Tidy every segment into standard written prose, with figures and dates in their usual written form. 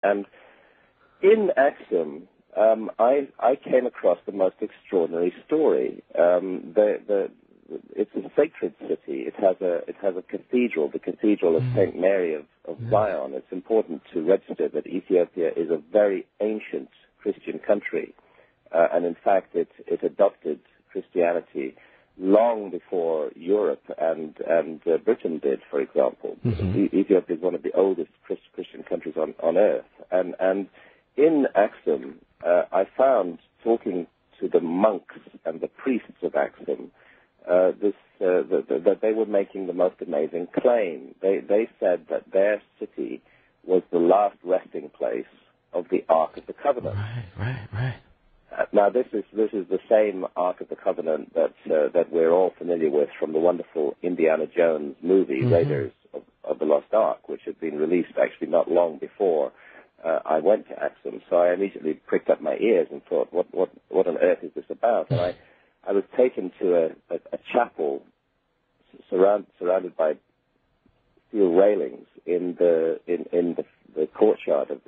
And in Axum, I came across the most extraordinary story. It's a sacred city. It has a cathedral, the Cathedral of St. Mary of Zion. It's important to register that Ethiopia is a very ancient Christian country, and in fact, it adopted Christianity long before Europe and Britain did, for example. Ethiopia is one of the oldest Christian countries on earth, and in Axum, I found, talking to the monks and the priests of Axum, that they were making the most amazing claim. They said that their city was the last resting place of the Ark of the Covenant. Right. Now, this is the same Ark of the Covenant that we're all familiar with from the wonderful Indiana Jones movie, Raiders of the Lost Ark, which had been released actually not long before I went to Axum. So I immediately pricked up my ears and thought, what on earth is this about? And I was taken to a chapel surrounded by steel railings in the courtyard of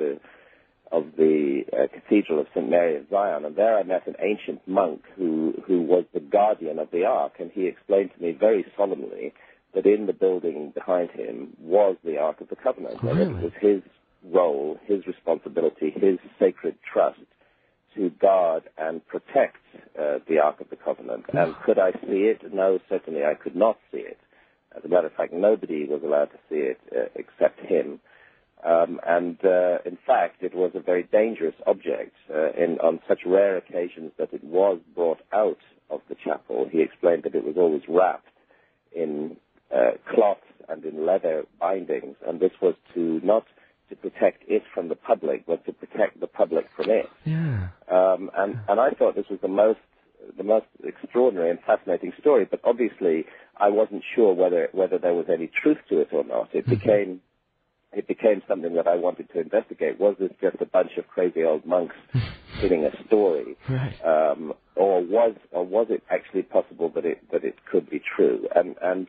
the Cathedral of St. Mary of Zion, and there I met an ancient monk who was the guardian of the Ark, and he explained to me very solemnly that in the building behind him was the Ark of the Covenant, and it was his role, his responsibility, his sacred trust to guard and protect the Ark of the Covenant. And could I see it? No, certainly I could not see it. As a matter of fact, nobody was allowed to see it except him. In fact, it was a very dangerous object. On such rare occasions that it was brought out of the chapel, he explained that it was always wrapped in cloth and in leather bindings, and this was not to protect it from the public, but to protect the public from it. Yeah. And I thought this was the most extraordinary and fascinating story, but obviously I wasn't sure whether there was any truth to it or not. It became something that I wanted to investigate. Was this just a bunch of crazy old monks spinning a story, or was it actually possible that it could be true? And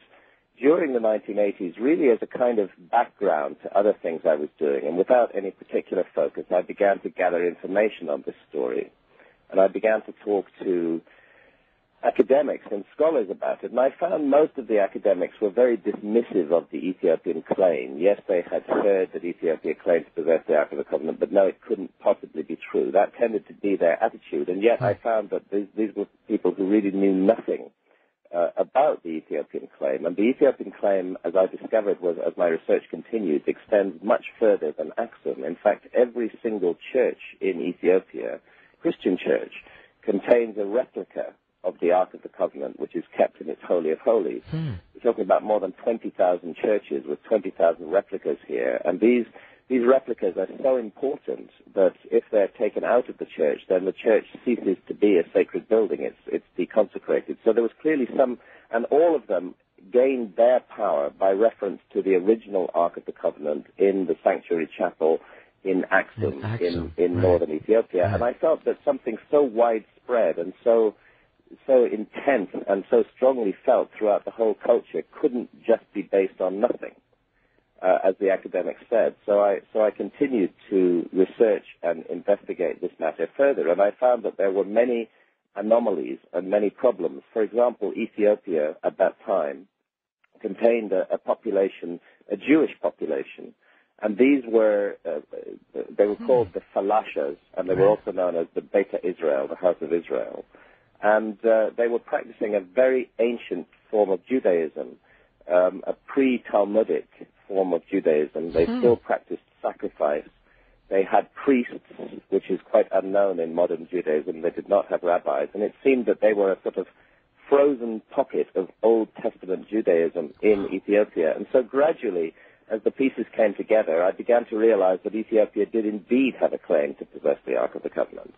during the 1980s, really as a kind of background to other things I was doing, and without any particular focus, I began to gather information on this story, and I began to talk to academics and scholars about it, and I found most of the academics were very dismissive of the Ethiopian claim. Yes, they had heard that Ethiopia claimed to possess the Ark of the Covenant, but no, it couldn't possibly be true. That tended to be their attitude, and yet I found that these were people who really knew nothing about the Ethiopian claim. And the Ethiopian claim, as I discovered, as my research continued, extends much further than Axum. In fact, every single church in Ethiopia, Christian church, contains a replica of the Ark of the Covenant, which is kept in its Holy of Holies. We're talking about more than 20,000 churches with 20,000 replicas here, and these replicas are so important that if they're taken out of the church, then the church ceases to be a sacred building. It's deconsecrated. So there was clearly and all of them gained their power by reference to the original Ark of the Covenant in the sanctuary chapel in Axum, in northern Ethiopia. And I felt that something so widespread and so intense and so strongly felt throughout the whole culture couldn't just be based on nothing, as the academics said. So I continued to research and investigate this matter further, and I found that there were many anomalies and many problems. For example, Ethiopia at that time contained a population, a Jewish population, and these were, they were called the Falashas, and they were also known as the Beta Israel, the House of Israel. And they were practicing a very ancient form of Judaism, a pre-Talmudic form of Judaism. They still practiced sacrifice. They had priests, which is quite unknown in modern Judaism. They did not have rabbis. And it seemed that they were a sort of frozen pocket of Old Testament Judaism in Ethiopia. And so gradually, as the pieces came together, I began to realize that Ethiopia did indeed have a claim to possess the Ark of the Covenant.